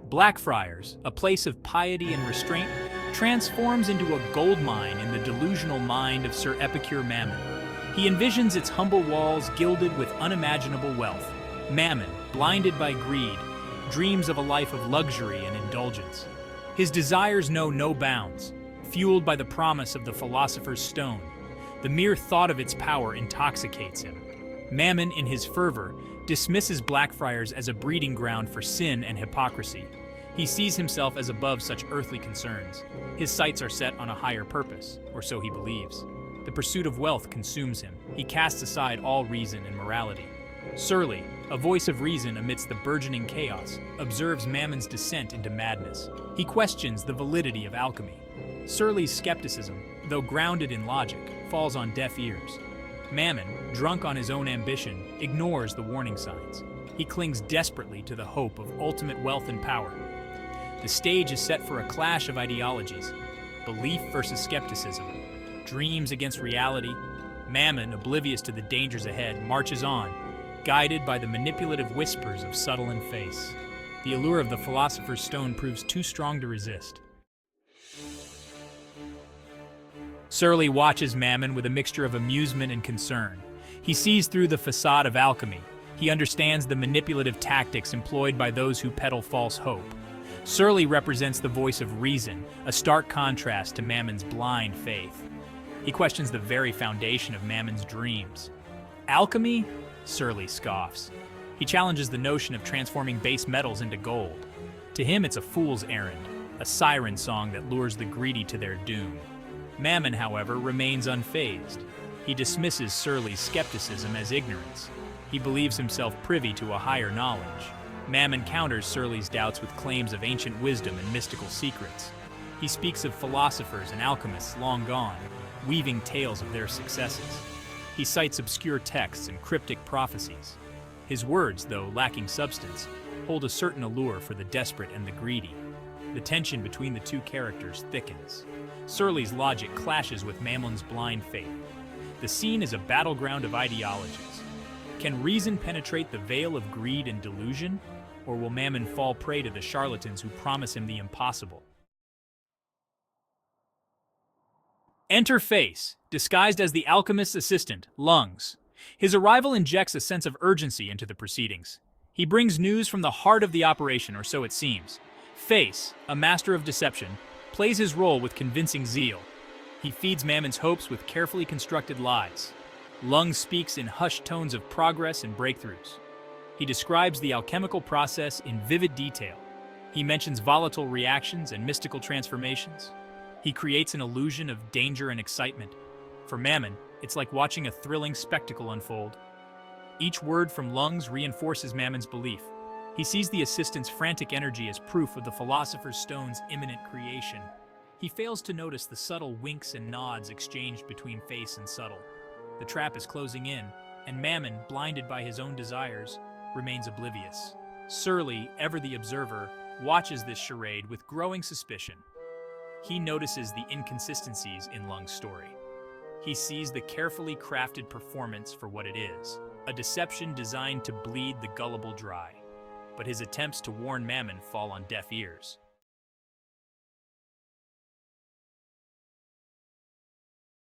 Blackfriars, a place of piety and restraint, transforms into a gold mine in the delusional mind of Sir Epicure Mammon. He envisions its humble walls gilded with unimaginable wealth. Mammon, blinded by greed, dreams of a life of luxury and indulgence. His desires know no bounds, fueled by the promise of the Philosopher's Stone. The mere thought of its power intoxicates him. Mammon, in his fervor, dismisses Blackfriars as a breeding ground for sin and hypocrisy. He sees himself as above such earthly concerns. His sights are set on a higher purpose, or so he believes. The pursuit of wealth consumes him. He casts aside all reason and morality. Surly, a voice of reason amidst the burgeoning chaos, observes Mammon's descent into madness. He questions the validity of alchemy. Surly's skepticism, though grounded in logic, falls on deaf ears. Mammon, drunk on his own ambition, ignores the warning signs. He clings desperately to the hope of ultimate wealth and power. The stage is set for a clash of ideologies: belief versus skepticism, dreams against reality. Mammon, oblivious to the dangers ahead, marches on, guided by the manipulative whispers of subtle and face. The allure of the Philosopher's Stone proves too strong to resist. Surly watches Mammon with a mixture of amusement and concern. He sees through the facade of alchemy. He understands the manipulative tactics employed by those who peddle false hope. Surly represents the voice of reason, a stark contrast to Mammon's blind faith. He questions the very foundation of Mammon's dreams. Alchemy? Surly scoffs. He challenges the notion of transforming base metals into gold. To him, it's a fool's errand, a siren song that lures the greedy to their doom. Mammon, however, remains unfazed. He dismisses Surly's skepticism as ignorance. He believes himself privy to a higher knowledge. Mammon counters Surly's doubts with claims of ancient wisdom and mystical secrets. He speaks of philosophers and alchemists long gone, weaving tales of their successes. He cites obscure texts and cryptic prophecies. His words, though lacking substance, hold a certain allure for the desperate and the greedy. The tension between the two characters thickens. Surly's logic clashes with Mammon's blind faith. The scene is a battleground of ideologies. Can reason penetrate the veil of greed and delusion, or will Mammon fall prey to the charlatans who promise him the impossible? Enter Face, disguised as the alchemist's assistant, Lungs. His arrival injects a sense of urgency into the proceedings. He brings news from the heart of the operation, or so it seems. Face, a master of deception, plays his role with convincing zeal. He feeds Mammon's hopes with carefully constructed lies. Lungs speaks in hushed tones of progress and breakthroughs. He describes the alchemical process in vivid detail. He mentions volatile reactions and mystical transformations. He creates an illusion of danger and excitement. For Mammon, it's like watching a thrilling spectacle unfold. Each word from Lungs reinforces Mammon's belief. He sees the assistant's frantic energy as proof of the Philosopher's Stone's imminent creation. He fails to notice the subtle winks and nods exchanged between Face and Subtle. The trap is closing in, and Mammon, blinded by his own desires, remains oblivious. Surly, ever the observer, watches this charade with growing suspicion. He notices the inconsistencies in Lung's story. He sees the carefully crafted performance for what it is, a deception designed to bleed the gullible dry. But his attempts to warn Mammon fall on deaf ears.